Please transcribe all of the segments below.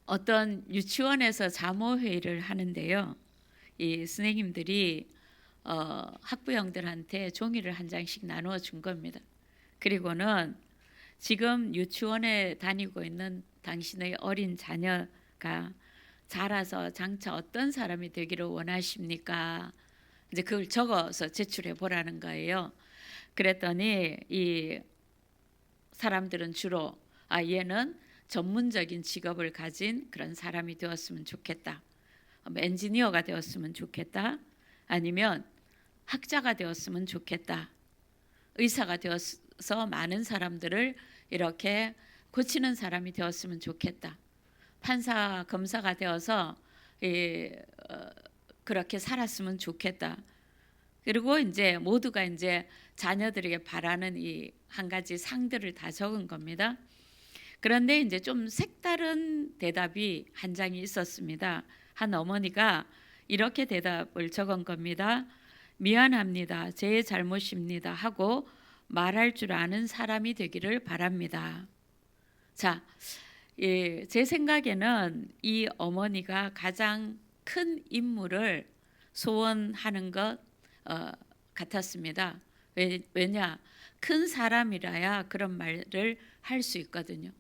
어떤 유치원에서 자모회의를 하는데요. 이 선생님들이 학부형들한테 종이를 한 장씩 나누어 준 겁니다. 그리고는 지금 유치원에 다니고 있는 당신의 어린 자녀가 자라서 장차 어떤 사람이 되기를 원하십니까? 이제 그걸 적어서 제출해 보라는 거예요. 그랬더니 이 사람들은 주로 얘는 전문적인 직업을 가진 그런 사람이 되었으면 좋겠다. 엔지니어가 되었으면 좋겠다. 아니면 학자가 되었으면 좋겠다. 의사가 되어서 많은 사람들을 이렇게 고치는 사람이 되었으면 좋겠다. 판사, 검사가 되어서 그렇게 살았으면 좋겠다. 그리고 이제 모두가 이제 자녀들에게 바라는 이 한 가지 상들을 다 적은 겁니다. 그런데 이제 좀 색다른 대답이 한 장이 있었습니다. 한 어머니가 이렇게 대답을 적은 겁니다. 미안합니다. 제 잘못입니다. 하고 말할 줄 아는 사람이 되기를 바랍니다. 자, 제 생각에는 이 어머니가 가장 큰 임무를 소원하는 것 같았습니다. 왜냐? 큰 사람이라야 그런 말을 할 수 있거든요.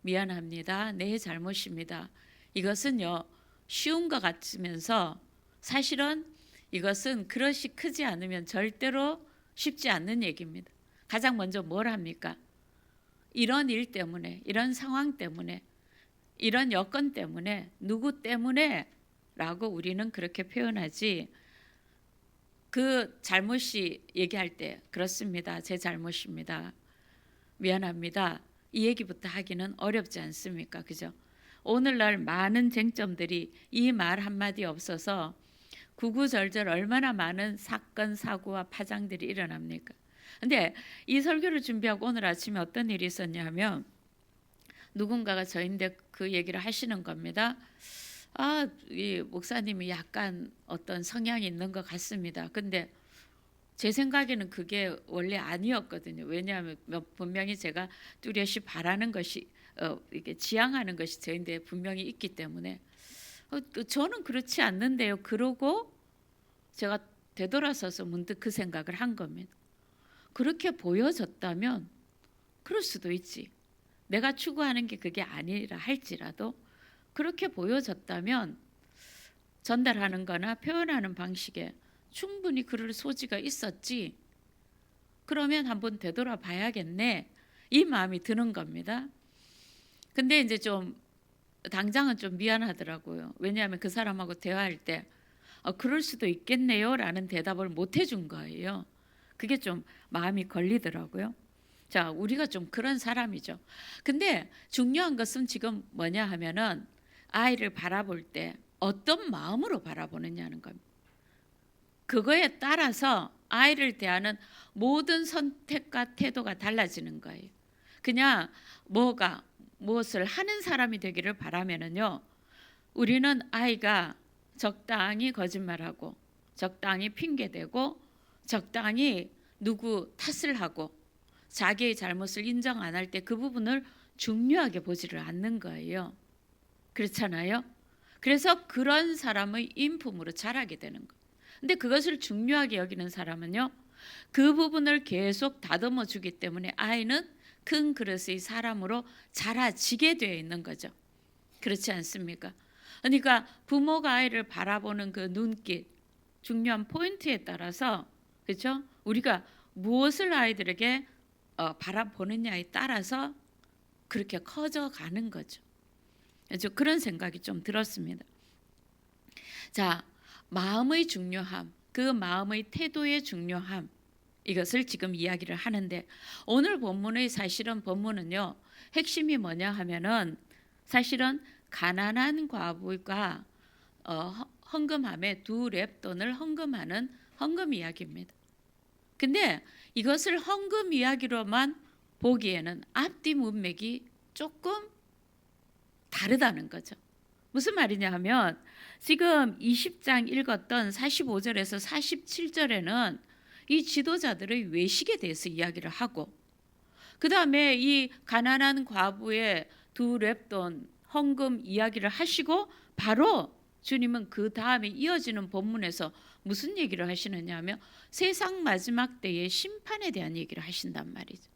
미안합니다. 내 잘못입니다. 이것은요, 쉬운 것 같으면서 사실은 이것은 그릇이 크지 않으면 절대로 쉽지 않는 얘기입니다. 가장 먼저 뭘 합니까? 이런 일 때문에, 이런 상황 때문에, 이런 여건 때문에, 누구 때문에 라고 우리는 그렇게 표현하지, 그 잘못이 얘기할 때 그렇습니다. 제 잘못입니다. 미안합니다. 이 얘기부터 하기는 어렵지 않습니까? 그죠? 오늘날 많은 쟁점들이 이 말 한마디 없어서 구구절절 얼마나 많은 사건, 사고와 파장들이 일어납니까? 근데 이 설교를 준비하고 오늘 아침에 어떤 일이 있었냐면 누군가가 저인데 그 얘기를 하시는 겁니다. 이 목사님이 약간 어떤 성향이 있는 것 같습니다. 근데 제 생각에는 그게 원래 아니었거든요. 왜냐하면 분명히 제가 뚜렷이 바라는 것이 이게 지향하는 것이 저인데 분명히 있기 때문에 저는 그렇지 않는데요. 그러고 제가 되돌아서서 문득 그 생각을 한 겁니다. 그렇게 보여졌다면 그럴 수도 있지. 내가 추구하는 게 그게 아니라 할지라도 그렇게 보여졌다면 전달하는 거나 표현하는 방식에 충분히 그럴 소지가 있었지. 그러면 한번 되돌아 봐야겠네. 이 마음이 드는 겁니다. 근데 이제 좀 당장은 좀 미안하더라고요. 왜냐하면 그 사람하고 대화할 때 그럴 수도 있겠네요 라는 대답을 못 해준 거예요. 그게 좀 마음이 걸리더라고요. 자, 우리가 좀 그런 사람이죠. 근데 중요한 것은 지금 뭐냐 하면은 아이를 바라볼 때 어떤 마음으로 바라보느냐는 겁니다. 그거에 따라서 아이를 대하는 모든 선택과 태도가 달라지는 거예요. 그냥 무엇을 하는 사람이 되기를 바라면은요, 우리는 아이가 적당히 거짓말하고 적당히 핑계대고 적당히 누구 탓을 하고 자기의 잘못을 인정 안 할 때 그 부분을 중요하게 보지를 않는 거예요. 그렇잖아요. 그래서 그런 사람의 인품으로 자라게 되는 거예요. 근데 그것을 중요하게 여기는 사람은요, 그 부분을 계속 다듬어 주기 때문에 아이는 큰 그릇의 사람으로 자라지게 되어 있는 거죠. 그렇지 않습니까? 그러니까 부모가 아이를 바라보는 그 눈길, 중요한 포인트에 따라서, 그렇죠? 우리가 무엇을 아이들에게 바라보느냐에 따라서 그렇게 커져가는 거죠. 그런 생각이 좀 들었습니다. 자, 마음의 중요함, 그 마음의 태도의 중요함, 이것을 지금 이야기를 하는데 오늘 본문의 사실은 본문은요, 핵심이 뭐냐 하면은 사실은 가난한 과부가 헌금함에 2렙돈을 헌금하는 헌금 이야기입니다. 근데 이것을 헌금 이야기로만 보기에는 앞뒤 문맥이 조금 다르다는 거죠. 무슨 말이냐 하면 지금 20장 읽었던 45절에서 47절에는 이 지도자들의 외식에 대해서 이야기를 하고, 그 다음에 이 가난한 과부의 2렙돈 헌금 이야기를 하시고 바로 주님은 그 다음에 이어지는 본문에서 무슨 얘기를 하시느냐 하면 세상 마지막 때의 심판에 대한 얘기를 하신단 말이죠.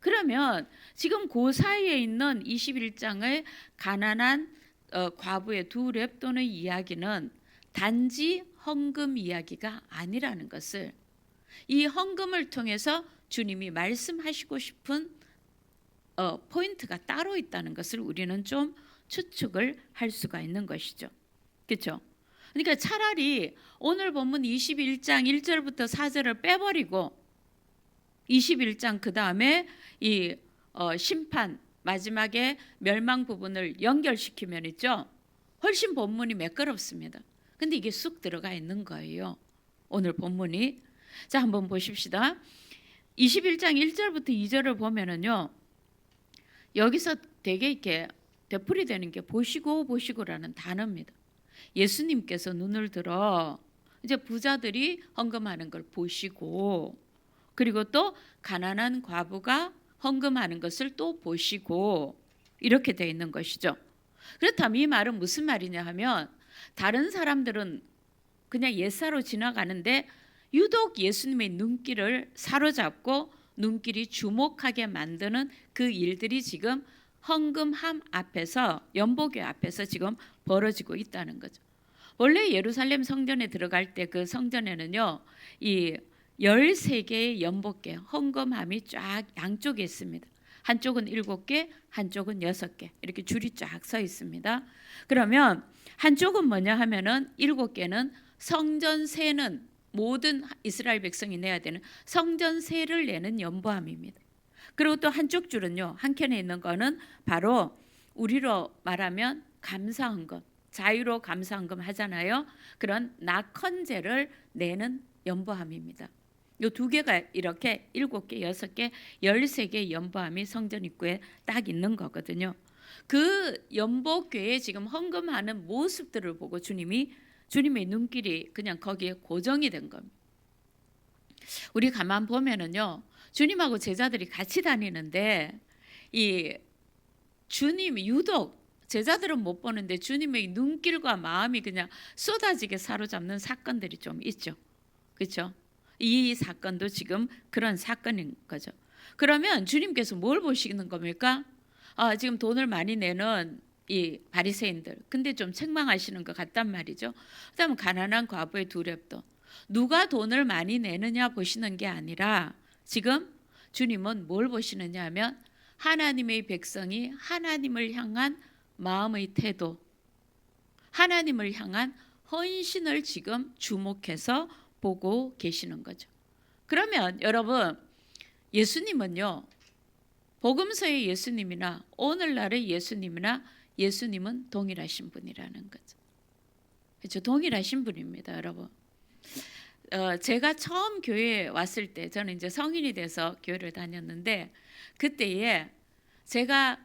그러면 지금 그 사이에 있는 21장의 가난한 과부의 두 렙돈의 이야기는 단지 헌금 이야기가 아니라는 것을, 이 헌금을 통해서 주님이 말씀하시고 싶은 포인트가 따로 있다는 것을 우리는 좀 추측을 할 수가 있는 것이죠. 그렇죠? 그러니까 차라리 오늘 본문 21장 1절부터 4절을 빼버리고 21장 그 다음에 이 심판 마지막에 멸망 부분을 연결시키면 있죠. 훨씬 본문이 매끄럽습니다. 근데 이게 쑥 들어가 있는 거예요. 오늘 본문이. 자, 한번 보십시다. 21장 1절부터 2절을 보면은요. 여기서 되게 이렇게 되풀이되는 게 보시고라는 단어입니다. 예수님께서 눈을 들어 이제 부자들이 헌금하는 걸 보시고, 그리고 또 가난한 과부가 헌금하는 것을 또 보시고, 이렇게 돼 있는 것이죠. 그렇다면 이 말은 무슨 말이냐 하면 다른 사람들은 그냥 옛사로 지나가는데 유독 예수님의 눈길을 사로잡고 눈길이 주목하게 만드는 그 일들이 지금 헌금함 앞에서, 연보교 앞에서 지금 벌어지고 있다는 거죠. 원래 예루살렘 성전에 들어갈 때 그 성전에는요, 이 13개의 연복계 헌금함이 쫙 양쪽에 있습니다. 한쪽은 7개, 한쪽은 6개, 이렇게 줄이 쫙 서 있습니다. 그러면 한쪽은 뭐냐 하면은 7개는 성전 세는, 모든 이스라엘 백성이 내야 되는 성전 세를 내는 연보함입니다. 그리고 또 한쪽 줄은요, 한 켠에 있는 거는 바로 우리로 말하면 감사헌금, 자유로 감사헌금 하잖아요. 그런 낙헌제를 내는 연보함입니다. 이 두 개가 이렇게 7개, 6개, 13개의 연보함이 성전 입구에 딱 있는 거거든요. 그 연복궤에 지금 헌금하는 모습들을 보고 주님의 눈길이 그냥 거기에 고정이 된 겁니다. 우리 가만 보면은요, 주님하고 제자들이 같이 다니는데 이 주님이 유독, 제자들은 못 보는데 주님의 눈길과 마음이 그냥 쏟아지게 사로잡는 사건들이 좀 있죠. 그렇죠? 이 사건도 지금 그런 사건인 거죠. 그러면 주님께서 뭘 보시는 겁니까? 지금 돈을 많이 내는 이 바리새인들, 근데 좀 책망하시는 것 같단 말이죠. 그다음 가난한 과부의 두 렙돈, 누가 돈을 많이 내느냐 보시는 게 아니라 지금 주님은 뭘 보시느냐 하면 하나님의 백성이 하나님을 향한 마음의 태도, 하나님을 향한 헌신을 지금 주목해서 보고 계시는 거죠. 그러면 여러분, 예수님은요, 복음서의 예수님이나 오늘날의 예수님이나 예수님은 동일하신 분이라는 거죠. 그렇죠? 동일하신 분입니다, 여러분. 제가 처음 교회에 왔을 때, 저는 이제 성인이 돼서 교회를 다녔는데, 그때에 제가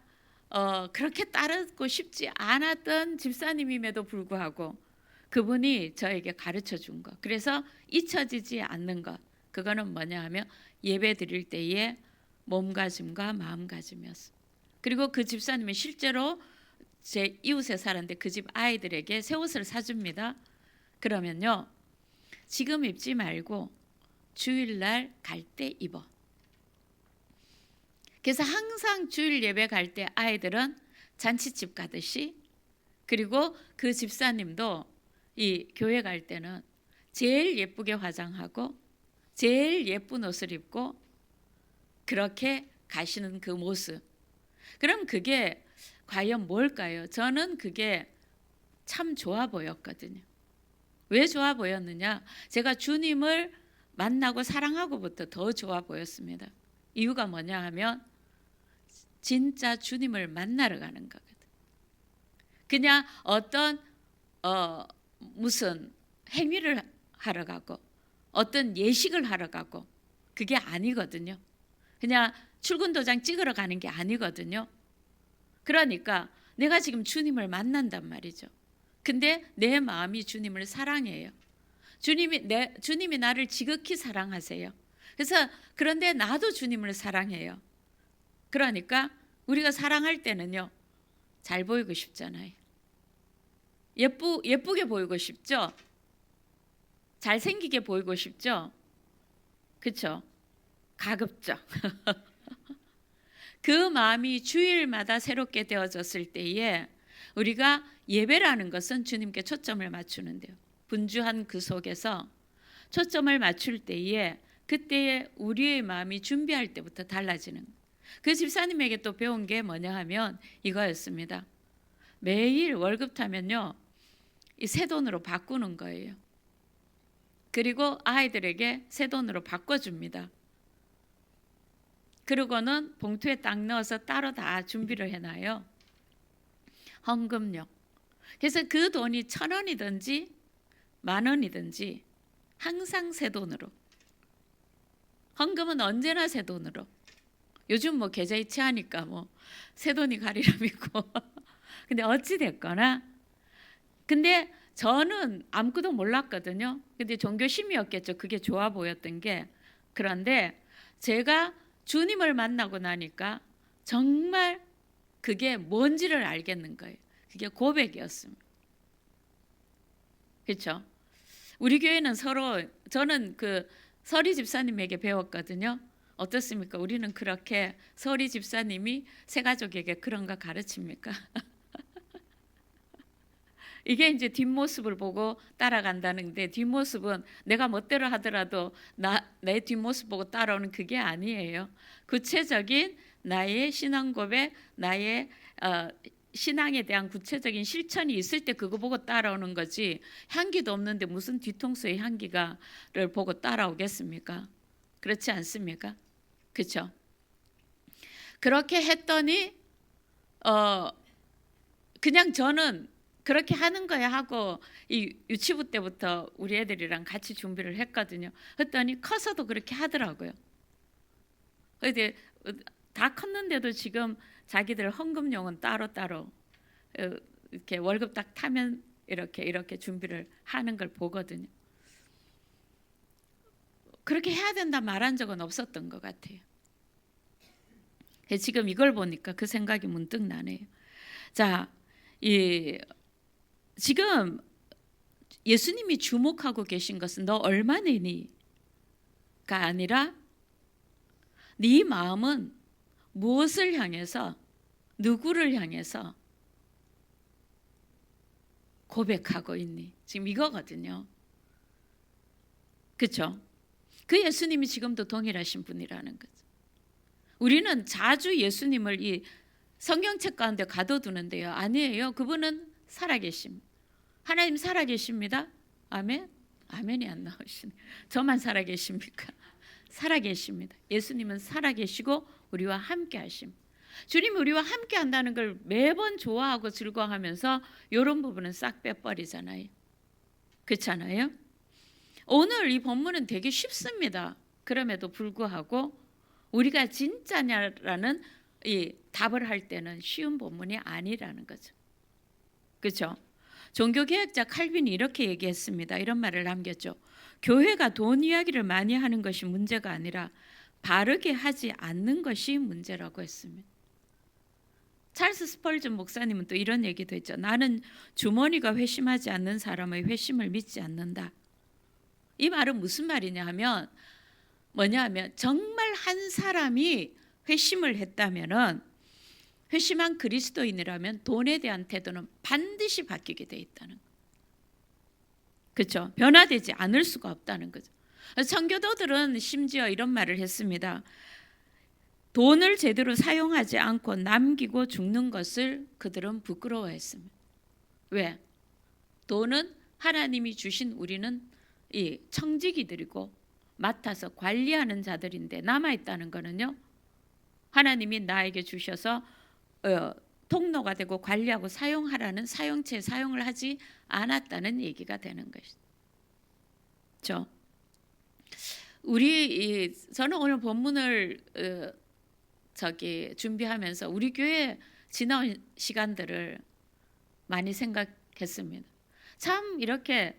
그렇게 따르고 싶지 않았던 집사님임에도 불구하고 그분이 저에게 가르쳐 준 것, 그래서 잊혀지지 않는 것, 그거는 뭐냐 하면 예배 드릴 때에 몸가짐과 마음가짐이었어요. 그리고 그 집사님이 실제로 제 이웃에 살았는데 그 집 아이들에게 새 옷을 사줍니다. 그러면요, 지금 입지 말고 주일날 갈 때 입어. 그래서 항상 주일 예배 갈 때 아이들은 잔치집 가듯이, 그리고 그 집사님도 이 교회 갈 때는 제일 예쁘게 화장하고 제일 예쁜 옷을 입고 그렇게 가시는 그 모습. 그럼 그게 과연 뭘까요? 저는 그게 참 좋아 보였거든요. 왜 좋아 보였느냐? 제가 주님을 만나고 사랑하고부터 더 좋아 보였습니다. 이유가 뭐냐 하면 진짜 주님을 만나러 가는 거거든. 그냥 어떤 무슨 행위를 하러 가고 어떤 예식을 하러 가고 그게 아니거든요. 그냥 출근 도장 찍으러 가는 게 아니거든요. 그러니까 내가 지금 주님을 만난단 말이죠. 근데 내 마음이 주님을 사랑해요. 주님이 나를 지극히 사랑하세요. 그래서 그런데 나도 주님을 사랑해요. 그러니까 우리가 사랑할 때는요, 잘 보이고 싶잖아요. 예쁘게 보이고 싶죠? 잘생기게 보이고 싶죠? 그렇죠? 가급적. 그 마음이 주일마다 새롭게 되어졌을 때에 우리가 예배라는 것은 주님께 초점을 맞추는데요. 분주한 그 속에서 초점을 맞출 때에 그때에 우리의 마음이 준비할 때부터 달라지는, 그 집사님에게 또 배운 게 뭐냐 하면 이거였습니다. 매일 월급 타면요, 이 새 돈으로 바꾸는 거예요. 그리고 아이들에게 새 돈으로 바꿔줍니다. 그러고는 봉투에 딱 넣어서 따로 다 준비를 해놔요. 헌금용. 그래서 그 돈이 1,000원이든지 10,000원이든지 항상 새 돈으로. 헌금은 언제나 새 돈으로. 요즘 뭐 계좌이체하니까 뭐 새 돈이 가리람이고. 근데 어찌 됐거나. 근데 저는 아무것도 몰랐거든요. 근데 종교심이었겠죠. 그게 좋아 보였던 게. 그런데 제가 주님을 만나고 나니까 정말 그게 뭔지를 알겠는 거예요. 그게 고백이었습니다. 그렇죠? 우리 교회는 서로, 저는 그 서리 집사님에게 배웠거든요. 어떻습니까? 우리는 그렇게 서리 집사님이 새 가족에게 그런 거 가르칩니까? 이게 이제 뒷모습을 보고 따라간다는데, 뒷모습은 내가 멋대로 하더라도 내 뒷모습 보고 따라오는 그게 아니에요. 구체적인 나의 신앙 고백, 나의 신앙에 대한 구체적인 실천이 있을 때 그거 보고 따라오는 거지, 향기도 없는데 무슨 뒤통수의 향기가를 보고 따라오겠습니까? 그렇지 않습니까? 그렇죠? 그렇게 했더니 그냥 저는 그렇게 하는 거야 하고 이 유치부 때부터 우리 애들이랑 같이 준비를 했거든요. 했더니 커서도 그렇게 하더라고요. 근데 다 컸는데도 지금 자기들 헌금용은 따로따로 이렇게 월급 딱 타면 이렇게 준비를 하는 걸 보거든요. 그렇게 해야 된다 말한 적은 없었던 것 같아요. 지금 이걸 보니까 그 생각이 문득 나네요. 자, 지금 예수님이 주목하고 계신 것은 너 얼마 내니가 아니라 네 마음은 무엇을 향해서, 누구를 향해서 고백하고 있니? 지금 이거거든요. 그렇죠? 그 예수님이 지금도 동일하신 분이라는 거죠. 우리는 자주 예수님을 이 성경책 가운데 가둬두는데요. 아니에요. 그분은 살아계십니다. 하나님 살아계십니다. 아멘? 아멘이 안 나오시네. 저만 살아계십니까? 살아계십니다. 예수님은 살아계시고 우리와 함께 하십니다. 주님이 우리와 함께 한다는 걸 매번 좋아하고 즐거워하면서 이런 부분은 싹 빼버리잖아요. 그렇잖아요? 오늘 이 본문은 되게 쉽습니다. 그럼에도 불구하고 우리가 진짜냐라는 이 답을 할 때는 쉬운 본문이 아니라는 거죠. 그렇죠? 종교개혁자 칼빈이 이렇게 얘기했습니다. 이런 말을 남겼죠. 교회가 돈 이야기를 많이 하는 것이 문제가 아니라 바르게 하지 않는 것이 문제라고 했습니다. 찰스 스펄전 목사님은 또 이런 얘기도 했죠. 나는 주머니가 회심하지 않는 사람의 회심을 믿지 않는다. 이 말은 무슨 말이냐 하면 뭐냐 하면 정말 한 사람이 회심을 했다면은, 회심한 그리스도인이라면 돈에 대한 태도는 반드시 바뀌게 돼 있다는 거죠. 그렇죠? 변화되지 않을 수가 없다는 거죠. 청교도들은 심지어 이런 말을 했습니다. 돈을 제대로 사용하지 않고 남기고 죽는 것을 그들은 부끄러워했습니다. 왜? 돈은 하나님이 주신, 우리는 이 청지기들이고 맡아서 관리하는 자들인데, 남아있다는 거는요, 하나님이 나에게 주셔서 통로가 되고 관리하고 사용하라는 사용체 사용을 하지 않았다는 얘기가 되는 것이죠. 저는 오늘 본문을 준비하면서 우리 교회 지나온 시간들을 많이 생각했습니다. 참 이렇게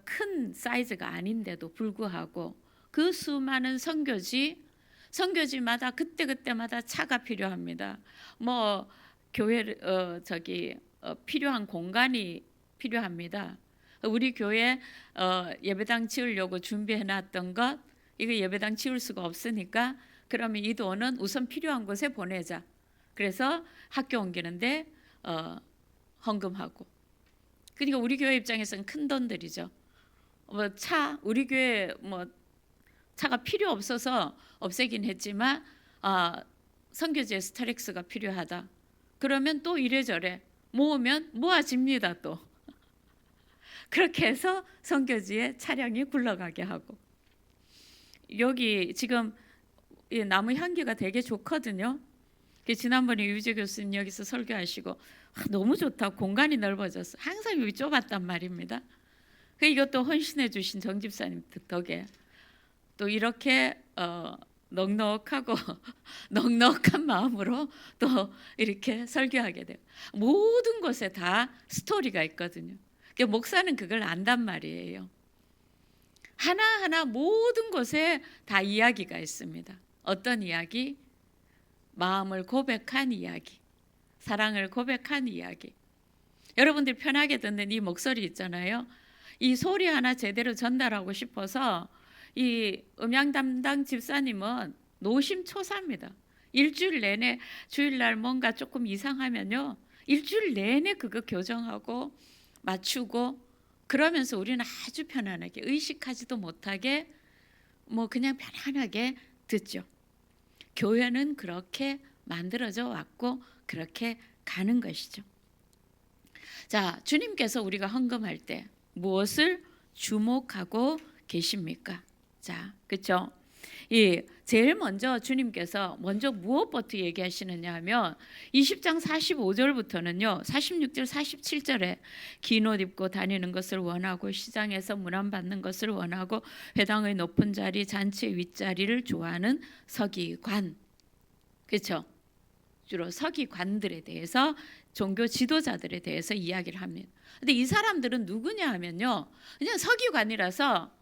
큰 사이즈가 아닌데도 불구하고 그 수많은 선교지마다 그때그때마다 차가 필요합니다. 뭐 교회 필요한 공간이 필요합니다. 우리 교회 예배당 지으려고 준비해놨던 것 이거 예배당 지을 수가 없으니까 그러면 이 돈은 우선 필요한 곳에 보내자. 그래서 학교 옮기는데 헌금하고. 그러니까 우리 교회 입장에서는 큰 돈들이죠. 우리 교회 차가 필요 없어서 없애긴 했지만 선교지에 스타렉스가 필요하다. 그러면 또 이래저래 모으면 모아집니다. 또 그렇게 해서 선교지에 차량이 굴러가게 하고. 여기 지금 나무 향기가 되게 좋거든요. 지난번에 유재 교수님 여기서 설교하시고 너무 좋다. 공간이 넓어졌어. 항상 여기 좁았단 말입니다. 이것도 헌신해 주신 정 집사님 덕에 또 이렇게 넉넉하고 넉넉한 마음으로 또 이렇게 설교하게 돼요. 모든 곳에 다 스토리가 있거든요. 목사는 그걸 안단 말이에요. 하나하나 모든 곳에 다 이야기가 있습니다. 어떤 이야기? 마음을 고백한 이야기, 사랑을 고백한 이야기. 여러분들이 편하게 듣는 이 목소리 있잖아요. 이 소리 하나 제대로 전달하고 싶어서 이 음향 담당 집사님은 노심초사입니다. 일주일 내내 주일날 뭔가 조금 이상하면요, 일주일 내내 그거 교정하고 맞추고 그러면서 우리는 아주 편안하게 의식하지도 못하게 그냥 편안하게 듣죠. 교회는 그렇게 만들어져 왔고 그렇게 가는 것이죠. 자, 주님께서 우리가 헌금할 때 무엇을 주목하고 계십니까? 자, 그렇죠? 제일 먼저 주님께서 먼저 무엇부터 얘기하시느냐 하면 20장 45절부터는요. 46절 47절에 긴 옷 입고 다니는 것을 원하고 시장에서 문안 받는 것을 원하고 회당의 높은 자리 잔치의 윗자리를 좋아하는 서기관. 그렇죠? 주로 서기관들에 대해서 종교 지도자들에 대해서 이야기를 합니다. 근데 이 사람들은 누구냐 하면요. 그냥 서기관이라서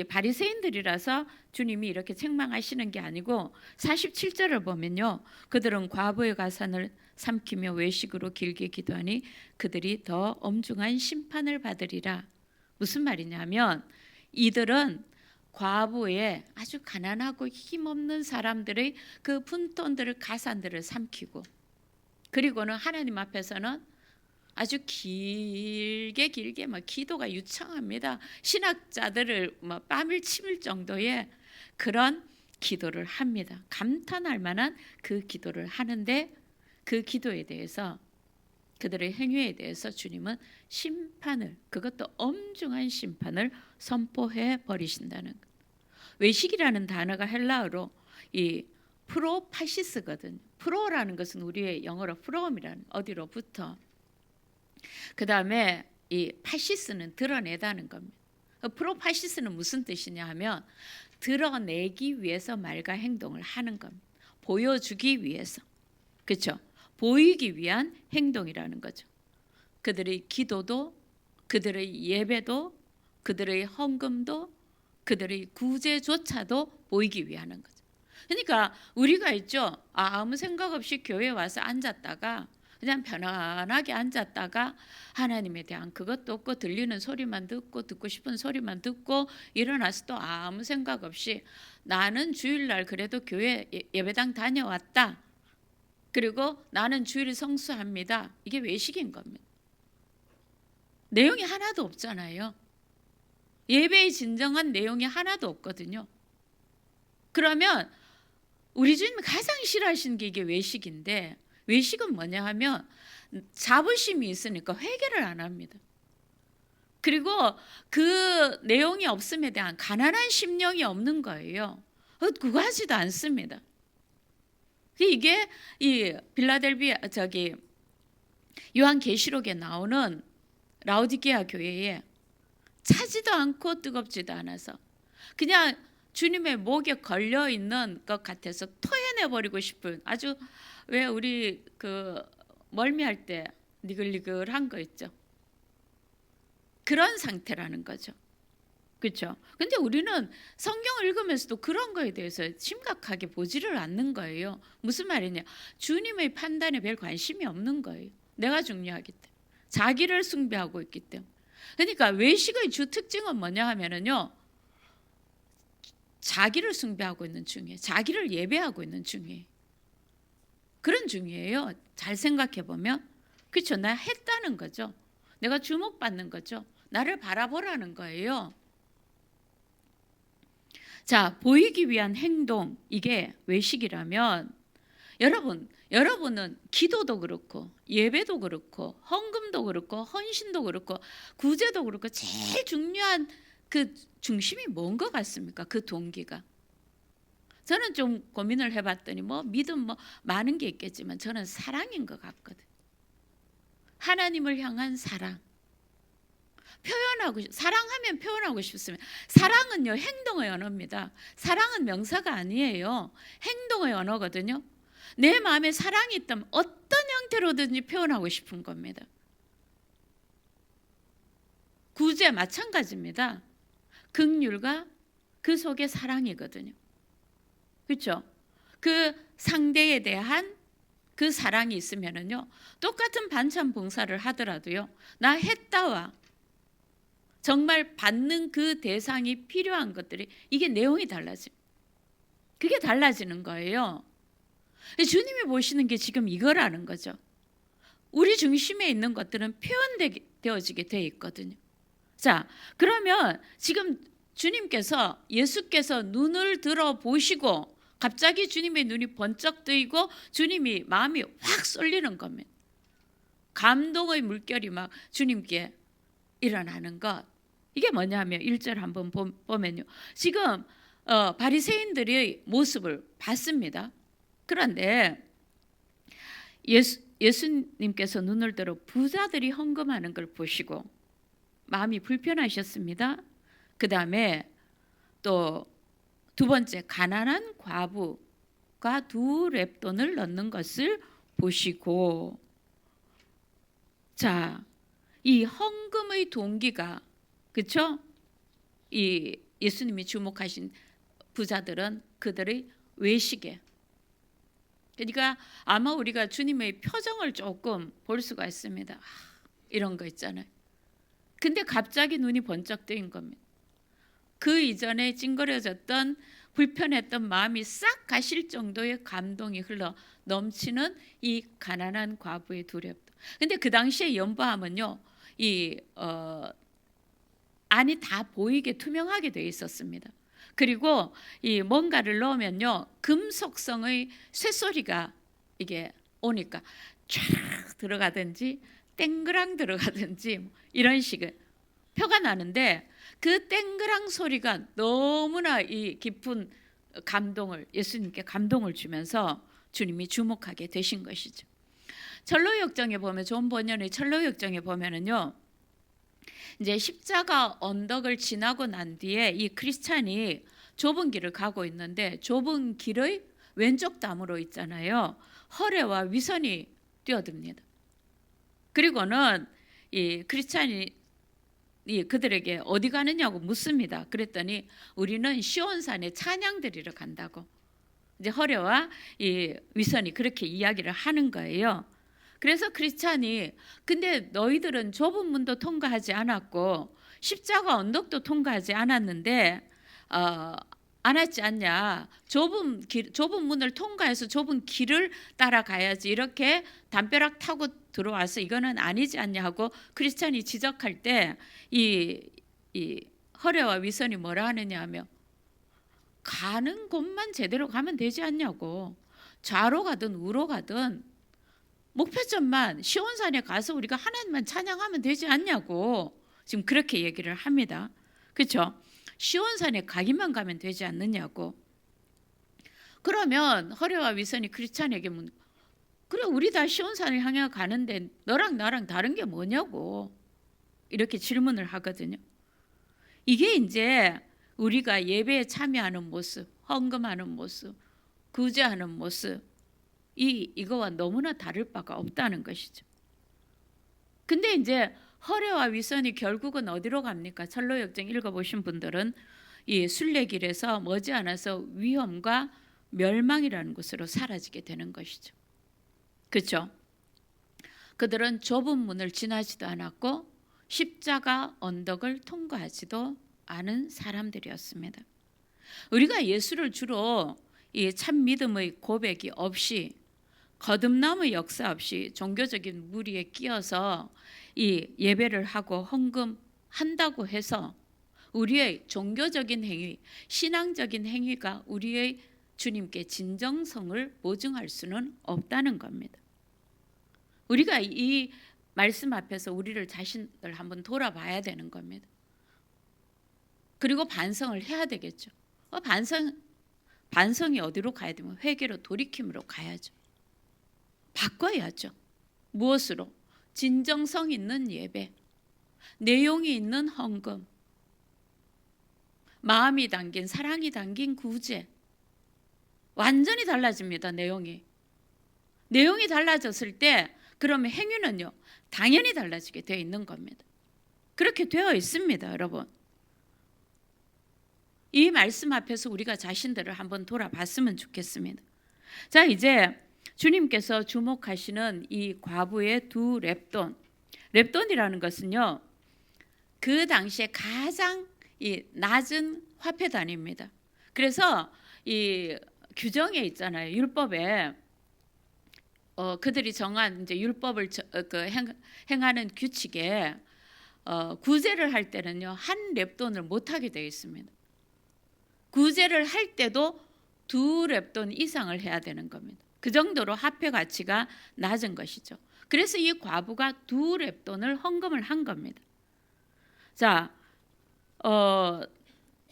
바리새인들이라서 주님이 이렇게 책망하시는 게 아니고 47절을 보면요. 그들은 과부의 가산을 삼키며 외식으로 길게 기도하니 그들이 더 엄중한 심판을 받으리라. 무슨 말이냐면 이들은 과부의 아주 가난하고 힘없는 사람들의 그 푼돈들을 가산들을 삼키고 그리고는 하나님 앞에서는 아주 길게 기도가 유창합니다. 신학자들을 뺨을 치밀 정도의 그런 기도를 합니다. 감탄할 만한 그 기도를 하는데 그 기도에 대해서 그들의 행위에 대해서 주님은 심판을, 그것도 엄중한 심판을 선포해 버리신다는 것. 외식이라는 단어가 헬라어로 이 프로파시스거든요. 프로라는 것은 우리의 영어로 프롬이라는 어디로부터. 그 다음에 이 파시스는 드러내다는 겁니다. 프로파시스는 무슨 뜻이냐 하면 드러내기 위해서 말과 행동을 하는 겁니다. 보여주기 위해서. 그렇죠? 보이기 위한 행동이라는 거죠. 그들의 기도도 그들의 예배도 그들의 헌금도 그들의 구제조차도 보이기 위하는 거죠. 그러니까 우리가 있죠. 아무 생각 없이 교회에 와서 앉았다가 그냥 편안하게 앉았다가 하나님에 대한 그것도 없고 들리는 소리만 듣고 싶은 소리만 듣고 일어나서 또 아무 생각 없이 나는 주일날 그래도 교회 예배당 다녀왔다. 그리고 나는 주일 성수합니다. 이게 외식인 겁니다. 내용이 하나도 없잖아요. 예배의 진정한 내용이 하나도 없거든요. 그러면 우리 주님이 가장 싫어하시는 게 이게 외식인데 외식은 뭐냐 하면 자부심이 있으니까 회개를 안 합니다. 그리고 그 내용이 없음에 대한 가난한 심령이 없는 거예요. 그거 하지도 않습니다. 이게 이 빌라델비아 요한계시록에 나오는 라오디게아 교회에 차지도 않고 뜨겁지도 않아서 그냥 주님의 목에 걸려 있는 것 같아서 토해내버리고 싶은 아주 왜 우리 그 멀미할 때 니글니글한 거 있죠. 그런 상태라는 거죠. 그렇죠. 근데 우리는 성경을 읽으면서도 그런 거에 대해서 심각하게 보지를 않는 거예요. 무슨 말이냐? 주님의 판단에 별 관심이 없는 거예요. 내가 중요하기 때문에. 자기를 숭배하고 있기 때문에. 그러니까 외식의 주 특징은 뭐냐 하면은요. 자기를 숭배하고 있는 중이에요. 자기를 예배하고 있는 중이에요. 그런 중이에요. 잘 생각해 보면. 그렇죠. 나 했다는 거죠. 내가 주목받는 거죠. 나를 바라보라는 거예요. 자, 보이기 위한 행동, 이게 외식이라면 여러분은 기도도 그렇고 예배도 그렇고 헌금도 그렇고 헌신도 그렇고 구제도 그렇고 제일 중요한 그 중심이 뭔 것 같습니까? 그 동기가. 저는 좀 고민을 해봤더니 뭐 믿음 뭐 많은 게 있겠지만 저는 사랑인 것 같거든. 하나님을 향한 사랑. 사랑하면 표현하고 싶으면 사랑은요 행동의 언어입니다. 사랑은 명사가 아니에요. 행동의 언어거든요. 내 마음에 사랑이 있다면 어떤 형태로든지 표현하고 싶은 겁니다. 구제 마찬가지입니다. 긍휼과 그 속에 사랑이거든요. 그렇죠? 그 상대에 대한 그 사랑이 있으면은요 똑같은 반찬 봉사를 하더라도요 나 했다와 정말 받는 그 대상이 필요한 것들이 이게 내용이 달라져. 그게 달라지는 거예요. 주님이 보시는 게 지금 이거라는 거죠. 우리 중심에 있는 것들은 표현되어지게 돼 있거든요. 자, 그러면 지금 예수께서 눈을 들어 보시고 갑자기 주님의 눈이 번쩍 뜨이고 주님이 마음이 확 쏠리는 겁니다. 감동의 물결이 막 주님께 일어나는 것. 이게 뭐냐면 1절 한번 보면요. 지금 바리새인들의 모습을 봤습니다. 그런데 예수님께서 눈을 들어 부자들이 헌금하는 걸 보시고 마음이 불편하셨습니다. 그 다음에 또 두 번째 가난한 과부가 2렙돈을 넣는 것을 보시고 자, 이 헌금의 동기가 그렇죠? 이 예수님이 주목하신 부자들은 그들의 외식에 그러니까 아마 우리가 주님의 표정을 조금 볼 수가 있습니다. 이런 거 있잖아요. 근데 갑자기 눈이 번쩍 뜨인 겁니다. 그 이전에 찡그려졌던 불편했던 마음이 싹 가실 정도의 감동이 흘러 넘치는 이 가난한 과부의 두렵다. 근데 그 당시에 연보함은요, 안이 다 보이게 투명하게 돼 있었습니다. 그리고 이 뭔가를 넣으면요, 금속성의 쇠소리가 이게 오니까 쫙 들어가든지 땡그랑 들어가든지 이런 식의 표가 나는데 그 땡그랑 소리가 너무나 이 깊은 예수님께 감동을 주면서 주님이 주목하게 되신 것이죠. 철로역정에 보면 존 번연의 철로역정에 보면은요. 이제 십자가 언덕을 지나고 난 뒤에 이 크리스찬이 좁은 길을 가고 있는데 좁은 길의 왼쪽 담으로 있잖아요. 허례와 위선이 뛰어듭니다. 그리고는 이 크리스찬이 그들에게 어디 가느냐고 묻습니다. 그랬더니 우리는 시온산에 찬양 드리러 간다고. 이제 허례와 이 위선이 그렇게 이야기를 하는 거예요. 그래서 크리스찬이 근데 너희들은 좁은 문도 통과하지 않았고 십자가 언덕도 통과하지 않았는데 않았지 않냐. 좁은 문을 통과해서 좁은 길을 따라가야지 이렇게 담벼락 타고 들어와서 이거는 아니지 않냐 하고 크리스찬이 지적할 때 이 허례와 위선이 뭐라 하느냐 하며 가는 곳만 제대로 가면 되지 않냐고. 좌로 가든 우로 가든 목표점만 시온산에 가서 우리가 하나님만 찬양하면 되지 않냐고 지금 그렇게 얘기를 합니다. 그렇죠? 시온산에 가기만 가면 되지 않느냐고. 그러면 허례와 위선이 크리스찬에게 그래 우리 다 시온산을 향해 가는데 너랑 나랑 다른 게 뭐냐고 이렇게 질문을 하거든요. 이게 이제 우리가 예배에 참여하는 모습, 헌금하는 모습, 구제하는 모습 이거와 너무나 다를 바가 없다는 것이죠. 근데 이제 허례와 위선이 결국은 어디로 갑니까? 철로역정 읽어보신 분들은 이 순례길에서 머지않아서 위험과 멸망이라는 곳으로 사라지게 되는 것이죠. 그렇죠? 그들은 좁은 문을 지나지도 않았고 십자가 언덕을 통과하지도 않은 사람들이었습니다. 우리가 예수를 주로 이 참 믿음의 고백이 없이 거듭남의 역사 없이 종교적인 무리에 끼어서 이 예배를 하고 헌금한다고 해서 우리의 종교적인 행위, 신앙적인 행위가 우리의 주님께 진정성을 보증할 수는 없다는 겁니다. 우리가 이 말씀 앞에서 우리를 자신을 한번 돌아봐야 되는 겁니다. 그리고 반성을 해야 되겠죠. 반성이 어디로 가야 되면 회개로 돌이킴으로 가야죠. 바꿔야죠. 무엇으로? 진정성 있는 예배, 내용이 있는 헌금, 마음이 담긴 사랑이 담긴 구제. 완전히 달라집니다. 내용이 달라졌을 때 그러면 행위는요 당연히 달라지게 되어 있는 겁니다. 그렇게 되어 있습니다. 여러분, 이 말씀 앞에서 우리가 자신들을 한번 돌아봤으면 좋겠습니다. 자, 이제 주님께서 주목하시는 이 과부의 두 렙돈이라는 것은요 그 당시에 가장 이 낮은 화폐단위입니다. 그래서 이 규정에 있잖아요. 율법에 그들이 정한 이제 율법을 행하는 규칙에 구제를 할 때는요 한 렙돈을 못 하게 되어 있습니다. 구제를 할 때도 두 렙돈 이상을 해야 되는 겁니다. 그 정도로 화폐 가치가 낮은 것이죠. 그래서 이 과부가 두 렙돈을 헌금을 한 겁니다. 자,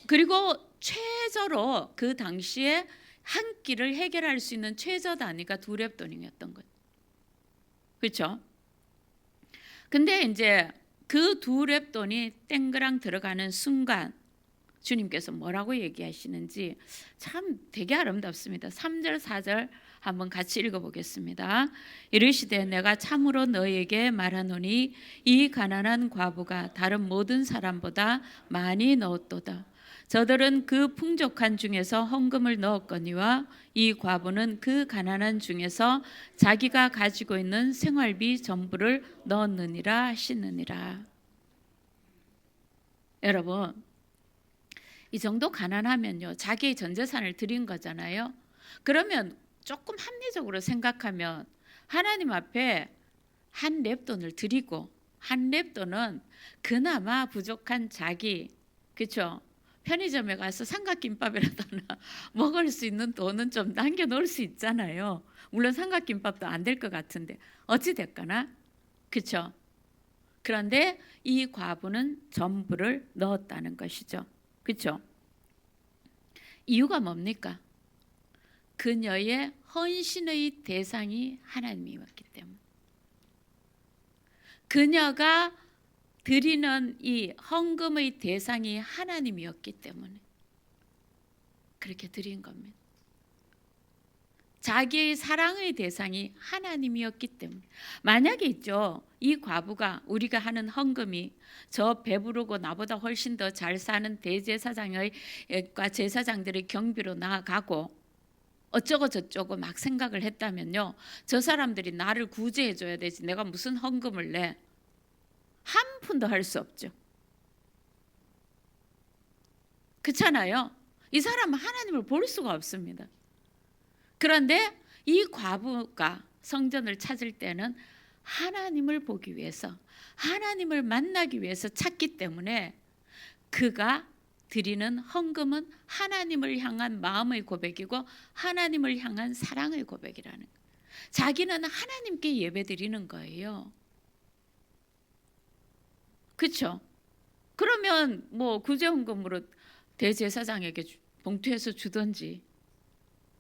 그리고 최저로 그 당시에 한 끼를 해결할 수 있는 최저 단위가 두 렙돈이었던 거예요. 그렇죠? 근데 이제 그 두 렙돈이 땡그랑 들어가는 순간 주님께서 뭐라고 얘기하시는지 참 되게 아름답습니다. 3절 4절 한번 같이 읽어보겠습니다. 이르시되 내가 참으로 너에게 말하노니 이 가난한 과부가 다른 모든 사람보다 많이 넣었도다. 저들은 그 풍족한 중에서 헌금을 넣었거니와 이 과부는 그 가난한 중에서 자기가 가지고 있는 생활비 전부를 넣었느니라 하시느니라. 여러분, 이 정도 가난하면요 자기의 전 재산을 드린 거잖아요. 그러면 조금 합리적으로 생각하면 하나님 앞에 한 렙돈을 드리고 한 렙돈은 그나마 부족한 자기, 그렇죠? 편의점에 가서 삼각김밥이라도 하나 먹을 수 있는 돈은 좀 남겨놓을 수 있잖아요. 물론 삼각김밥도 안 될 것 같은데 어찌 됐거나, 그렇죠? 그런데 이 과부는 전부를 넣었다는 것이죠. 그렇죠? 이유가 뭡니까? 그녀의 헌신의 대상이 하나님이었기 때문에, 그녀가 드리는 이 헌금의 대상이 하나님이었기 때문에 그렇게 드린 겁니다. 자기의 사랑의 대상이 하나님이었기 때문에. 만약에 있죠, 이 과부가 우리가 하는 헌금이 저 배부르고 나보다 훨씬 더 잘 사는 대제사장과 제사장들의 경비로 나아가고 어쩌고 저쩌고 막 생각을 했다면요, 저 사람들이 나를 구제해 줘야 되지 내가 무슨 헌금을 내, 한 푼도 할 수 없죠. 그렇잖아요. 이 사람은 하나님을 볼 수가 없습니다. 그런데 이 과부가 성전을 찾을 때는 하나님을 보기 위해서, 하나님을 만나기 위해서 찾기 때문에 그가 드리는 헌금은 하나님을 향한 마음의 고백이고 하나님을 향한 사랑의 고백이라는 거예요. 자기는 하나님께 예배드리는 거예요. 그렇죠? 그러면 뭐 구제헌금으로 대제사장에게 봉투해서 주든지,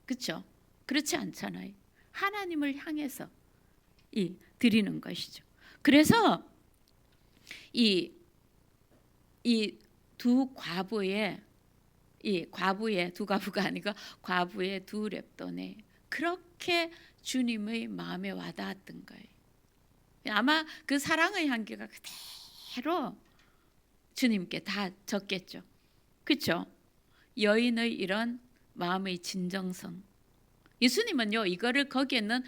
그렇죠? 그렇지 않잖아요. 하나님을 향해서 드리는 것이죠. 그래서 이 두 과부의 두 과부가 아니고 과부의 두 렙돈에 그렇게 주님의 마음에 와닿았던 거예요. 아마 그 사랑의 향기가 그대로 주님께 다 졌겠죠. 그렇죠? 여인의 이런 마음의 진정성. 예수님은요, 이거를 거기에 있는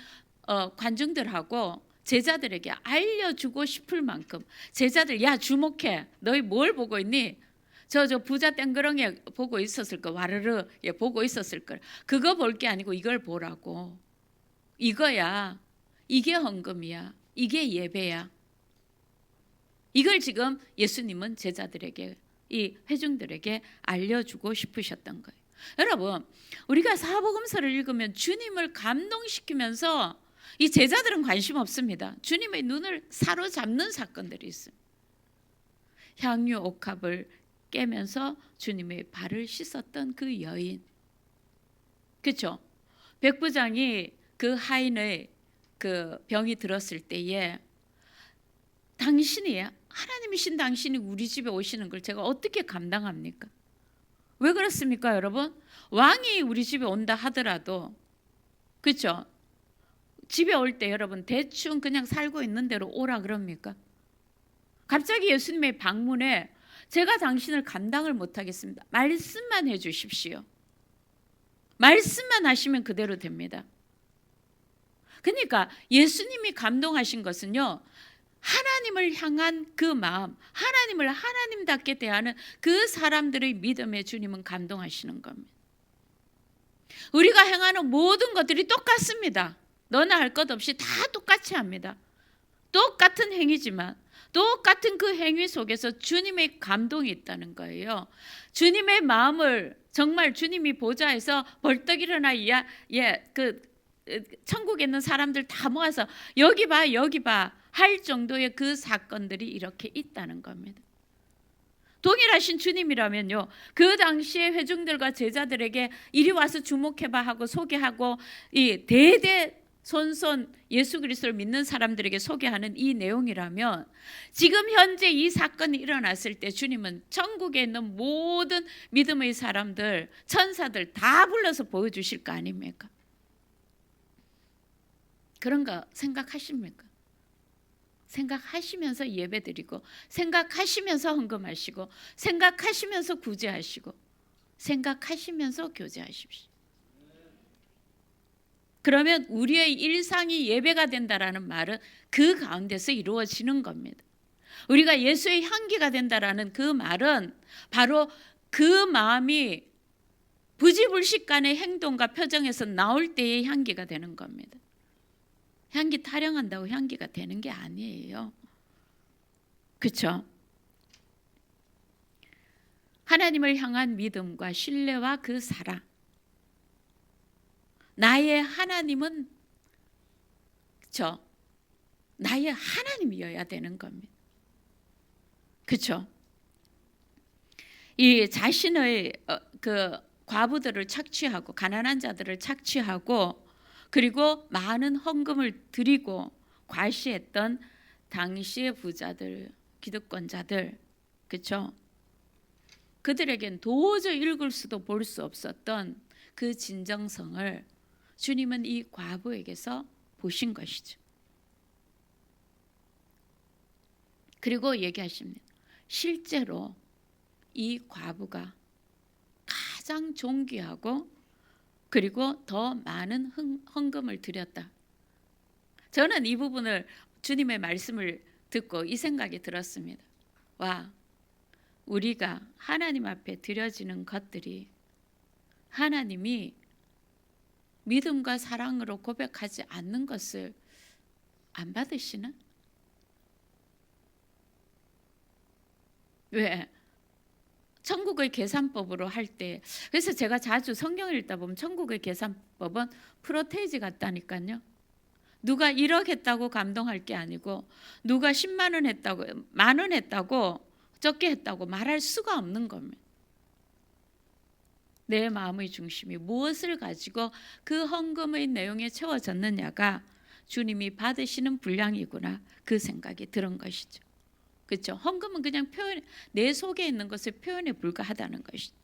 관중들하고 제자들에게 알려주고 싶을 만큼, 제자들, 야 주목해, 너희 뭘 보고 있니? 저 부자 땡그렁이 보고 있었을 거, 와르르 보고 있었을 걸. 그거 볼 게 아니고 이걸 보라고. 이거야. 이게 헌금이야. 이게 예배야. 이걸 지금 예수님은 제자들에게, 이 회중들에게 알려주고 싶으셨던 거예요. 여러분, 우리가 사복음서를 읽으면 주님을 감동시키면서 이 제자들은 관심 없습니다. 주님의 눈을 사로잡는 사건들이 있어요. 향유 옥합을 깨면서 주님의 발을 씻었던 그 여인, 그렇죠? 백부장이 그 하인의 그 병이 들었을 때에 당신이, 하나님이신 당신이 우리 집에 오시는 걸 제가 어떻게 감당합니까? 왜 그렇습니까, 여러분? 왕이 우리 집에 온다 하더라도, 그렇죠? 집에 올 때 여러분 대충 그냥 살고 있는 대로 오라 그럽니까? 갑자기 예수님의 방문에 제가 당신을 감당을 못하겠습니다. 말씀만 해주십시오. 말씀만 하시면 그대로 됩니다. 그러니까 예수님이 감동하신 것은요, 하나님을 향한 그 마음, 하나님을 하나님답게 대하는 그 사람들의 믿음에 주님은 감동하시는 겁니다. 우리가 행하는 모든 것들이 똑같습니다. 너나 할 것 없이 다 똑같이 합니다. 똑같은 행위지만 똑같은 그 행위 속에서 주님의 감동이 있다는 거예요. 주님의 마음을 정말 주님이 보좌에서 벌떡 일어나 천국에 있는 사람들 다 모아서 여기 봐 여기 봐 할 정도의 그 사건들이 이렇게 있다는 겁니다. 동일하신 주님이라면요, 그 당시에 회중들과 제자들에게 이리 와서 주목해봐 하고 소개하고 이 대대손손 예수 그리스도를 믿는 사람들에게 소개하는 이 내용이라면, 지금 현재 이 사건이 일어났을 때 주님은 천국에 있는 모든 믿음의 사람들, 천사들 다 불러서 보여주실 거 아닙니까? 그런 거 생각하십니까? 생각하시면서 예배드리고, 생각하시면서 헌금하시고, 생각하시면서 구제하시고, 생각하시면서 교제하십시오. 그러면 우리의 일상이 예배가 된다라는 말은 그 가운데서 이루어지는 겁니다. 우리가 예수의 향기가 된다라는 그 말은 바로 그 마음이 부지불식간의 행동과 표정에서 나올 때의 향기가 되는 겁니다. 향기 타령한다고 향기가 되는 게 아니에요. 그렇죠? 하나님을 향한 믿음과 신뢰와 그 사랑. 나의 하나님은, 그렇죠? 나의 하나님이어야 되는 겁니다. 그렇죠? 이 자신의 그 과부들을 착취하고 가난한 자들을 착취하고 그리고 많은 헌금을 드리고 과시했던 당시의 부자들, 기득권자들, 그렇죠? 그들에겐 도저히 읽을 수도 볼 수 없었던 그 진정성을 주님은 이 과부에게서 보신 것이죠. 그리고 얘기하십니다. 실제로 이 과부가 가장 존귀하고 그리고 더 많은 헌금을 드렸다. 저는 이 부분을, 주님의 말씀을 듣고 이 생각이 들었습니다. 와, 우리가 하나님 앞에 드려지는 것들이 하나님이 믿음과 사랑으로 고백하지 않는 것을 안 받으시나? 왜? 천국의 계산법으로 할 때, 그래서 제가 자주 성경을 읽다 보면 천국의 계산법은 프로테이지 같다니까요. 누가 1억 했다고 감동할 게 아니고, 누가 10만 원 했다고, 만 원 했다고, 적게 했다고 말할 수가 없는 겁니다. 내 마음의 중심이 무엇을 가지고 그 헌금의 내용에 채워졌느냐가 주님이 받으시는 분량이구나, 그 생각이 들은 것이죠. 그렇죠? 헌금은 그냥 표현, 내 속에 있는 것을 표현에 불과하다는 것이죠.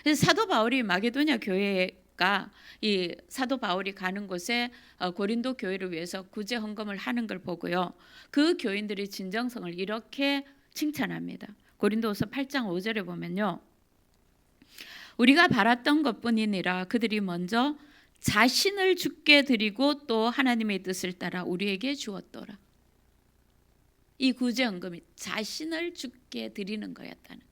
그래서 사도 바울이 마게도냐 교회에 아까 이 사도 바울이 가는 곳에 고린도 교회를 위해서 구제 헌금을 하는 걸 보고요. 그 교인들의 진정성을 이렇게 칭찬합니다. 고린도후서 8장 5절에 보면요. 우리가 바랐던 것뿐이니라 그들이 먼저 자신을 주께 드리고 또 하나님의 뜻을 따라 우리에게 주었더라. 이 구제 헌금이 자신을 주께 드리는 거였다는.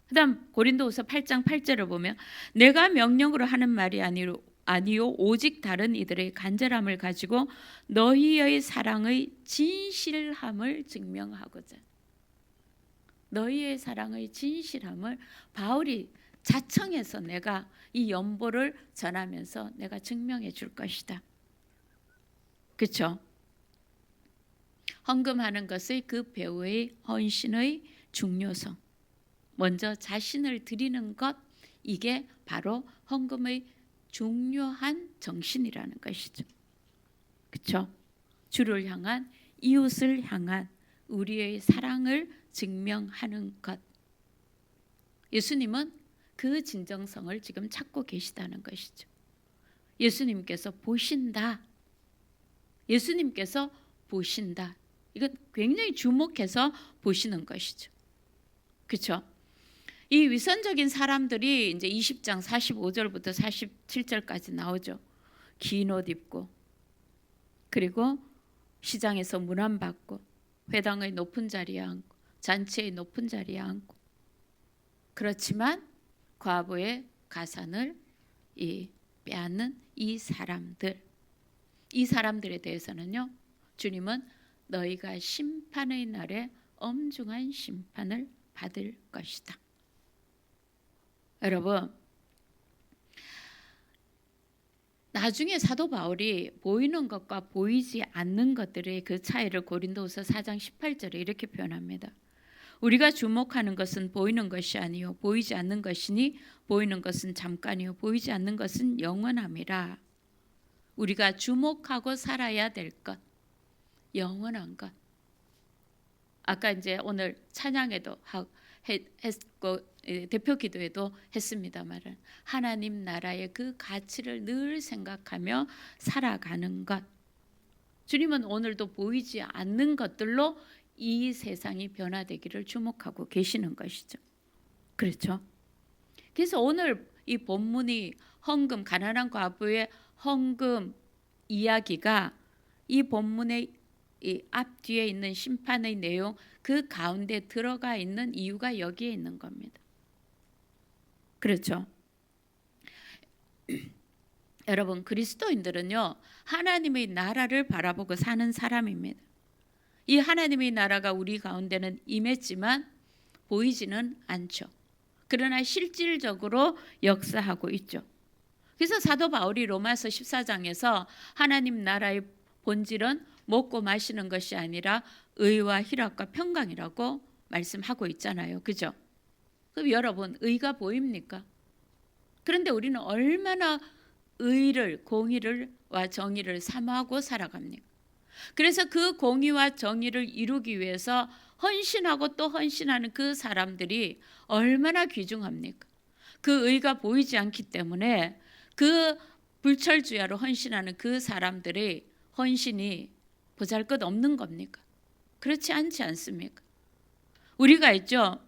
그다음 고린도후서 8장 8절을 보면 내가 명령으로 하는 말이 아니요 오직 다른 이들의 간절함을 가지고 너희의 사랑의 진실함을 증명하고자. 너희의 사랑의 진실함을 바울이 자청해서 내가 이 연보를 전하면서 내가 증명해 줄 것이다. 그렇죠? 헌금하는 것의 그 배우의 헌신의 중요성. 먼저 자신을 드리는 것, 이게 바로 헌금의 중요한 정신이라는 것이죠. 그렇죠? 주를 향한, 이웃을 향한 우리의 사랑을 증명하는 것. 예수님은 그 진정성을 지금 찾고 계시다는 것이죠. 예수님께서 보신다. 예수님께서 보신다. 이건 굉장히 주목해서 보시는 것이죠. 그렇죠? 이 위선적인 사람들이 이제 20장 45절부터 47절까지 나오죠. 긴 옷 입고 그리고 시장에서 문안받고 회당의 높은 자리에 앉고 잔치의 높은 자리에 앉고 그렇지만 과부의 가산을 빼앗는 이 사람들에 대해서는요. 주님은 너희가 심판의 날에 엄중한 심판을 받을 것이다. 여러분, 나중에 사도 바울이 보이는 것과 보이지 않는 것들의 그 차이를 고린도후서 4장 18절에 이렇게 표현합니다. 우리가 주목하는 것은 보이는 것이 아니요 보이지 않는 것이니 보이는 것은 잠깐이요 보이지 않는 것은 영원함이라. 우리가 주목하고 살아야 될 것, 영원한 것. 아까 이제 오늘 찬양에도 했고 대표 기도에도 했습니다만 하나님 나라의 그 가치를 늘 생각하며 살아가는 것. 주님은 오늘도 보이지 않는 것들로 이 세상이 변화되기를 주목하고 계시는 것이죠. 그렇죠? 그래서 오늘 이 본문이 헌금, 가난한 과부의 헌금 이야기가 이 본문의 이 앞뒤에 있는 심판의 내용 그 가운데 들어가 있는 이유가 여기에 있는 겁니다. 그렇죠? 여러분, 그리스도인들은요 하나님의 나라를 바라보고 사는 사람입니다. 이 하나님의 나라가 우리 가운데는 임했지만 보이지는 않죠. 그러나 실질적으로 역사하고 있죠. 그래서 사도 바울이 로마서 14장에서 하나님 나라의 본질은 먹고 마시는 것이 아니라 의와 희락과 평강이라고 말씀하고 있잖아요. 그죠? 그럼 여러분, 의가 보입니까? 그런데 우리는 얼마나 의를, 공의와 정의를 사모하고 살아갑니까? 그래서 그 공의와 정의를 이루기 위해서 헌신하고 또 헌신하는 그 사람들이 얼마나 귀중합니까? 그 의가 보이지 않기 때문에 그 불철주야로 헌신하는 그 사람들의 헌신이 보잘것없는 겁니까? 그렇지 않지 않습니까? 우리가 있죠.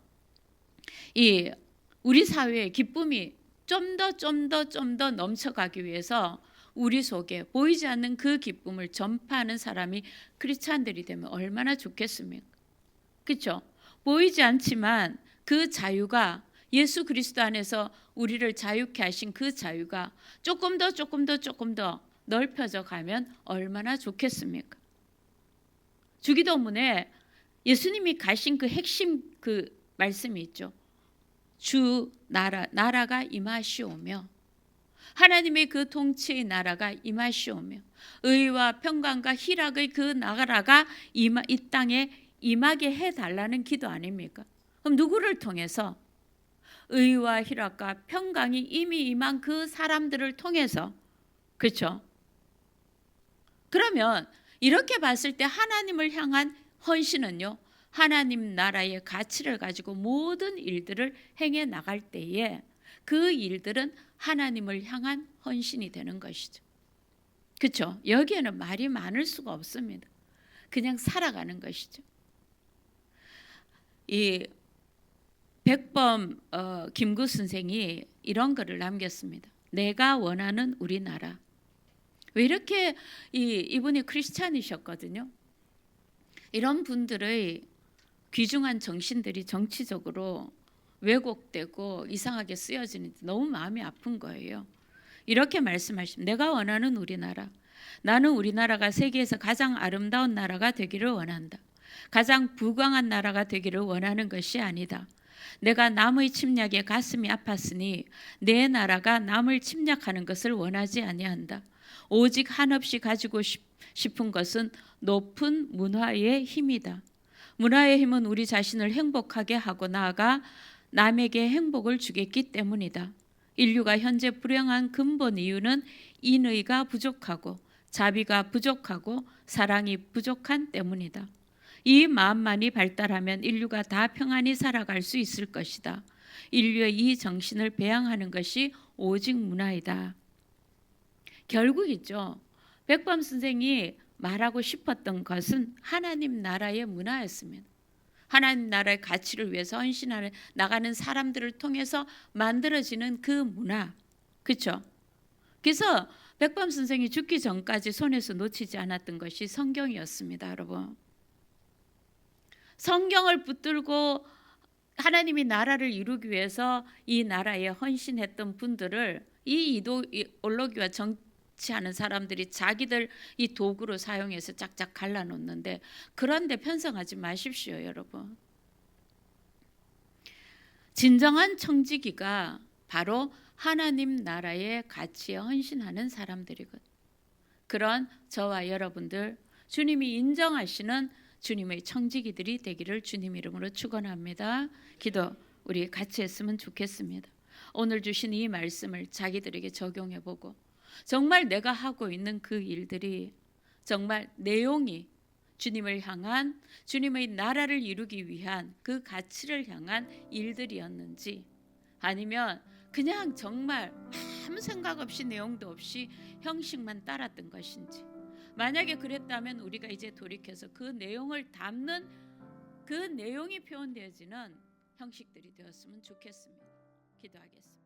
우리 사회의 기쁨이 좀 더 넘쳐가기 위해서 우리 속에 보이지 않는 그 기쁨을 전파하는 사람이 크리스찬들이 되면 얼마나 좋겠습니까? 그렇죠? 보이지 않지만 그 자유가 예수 그리스도 안에서 우리를 자유케 하신 그 자유가 조금 더 넓혀져 가면 얼마나 좋겠습니까? 주기도문에 예수님이 가신 그 핵심 그 말씀이 있죠. 주 나라가 임하시오며 하나님의 그 통치의 나라가 임하시오며 의와 평강과 희락의 그 나라가 이 땅에 임하게 해달라는 기도 아닙니까? 그럼 누구를 통해서? 의와 희락과 평강이 이미 임한 그 사람들을 통해서. 그렇죠? 그러면 이렇게 봤을 때 하나님을 향한 헌신은요, 하나님 나라의 가치를 가지고 모든 일들을 행해 나갈 때에 그 일들은 하나님을 향한 헌신이 되는 것이죠. 그렇죠? 여기에는 말이 많을 수가 없습니다. 그냥 살아가는 것이죠. 이 백범 김구 선생이 이런 글을 남겼습니다. 내가 원하는 우리나라. 왜 이렇게 이분이 크리스찬이셨거든요. 이런 분들의 귀중한 정신들이 정치적으로 왜곡되고 이상하게 쓰여지는데 너무 마음이 아픈 거예요. 이렇게 말씀하십니다. 내가 원하는 우리나라. 나는 우리나라가 세계에서 가장 아름다운 나라가 되기를 원한다. 가장 부강한 나라가 되기를 원하는 것이 아니다. 내가 남의 침략에 가슴이 아팠으니 내 나라가 남을 침략하는 것을 원하지 아니한다. 오직 한없이 가지고 싶은 것은 높은 문화의 힘이다. 문화의 힘은 우리 자신을 행복하게 하고 나아가 남에게 행복을 주겠기 때문이다. 인류가 현재 불행한 근본 이유는 인의가 부족하고 자비가 부족하고 사랑이 부족한 때문이다. 이 마음만이 발달하면 인류가 다 평안히 살아갈 수 있을 것이다. 인류의 이 정신을 배양하는 것이 오직 문화이다. 결국이죠. 백범 선생이 말하고 싶었던 것은 하나님 나라의 문화였습니다. 하나님 나라의 가치를 위해서 헌신하는 나가는 사람들을 통해서 만들어지는 그 문화. 그렇죠? 그래서 백범 선생이 죽기 전까지 손에서 놓치지 않았던 것이 성경이었습니다, 여러분. 성경을 붙들고 하나님이 나라를 이루기 위해서 이 나라에 헌신했던 분들을 이 이데올로기와 정치하는 사람들이 자기들 이 도구로 사용해서 짝짝 갈라놓는데, 그런데 편성하지 마십시오, 여러분. 진정한 청지기가 바로 하나님 나라의 가치에 헌신하는 사람들이거든요. 그런 저와 여러분들, 주님이 인정하시는 주님의 청지기들이 되기를 주님 이름으로 축원합니다. 기도 우리 같이 했으면 좋겠습니다. 오늘 주신 이 말씀을 자기들에게 적용해보고 정말 내가 하고 있는 그 일들이 정말 내용이 주님을 향한, 주님의 나라를 이루기 위한 그 가치를 향한 일들이었는지, 아니면 그냥 정말 아무 생각 없이 내용도 없이 형식만 따랐던 것인지, 만약에 그랬다면 우리가 이제 돌이켜서 그 내용을 담는, 그 내용이 표현되어지는 형식들이 되었으면 좋겠습니다. 기도하겠습니다.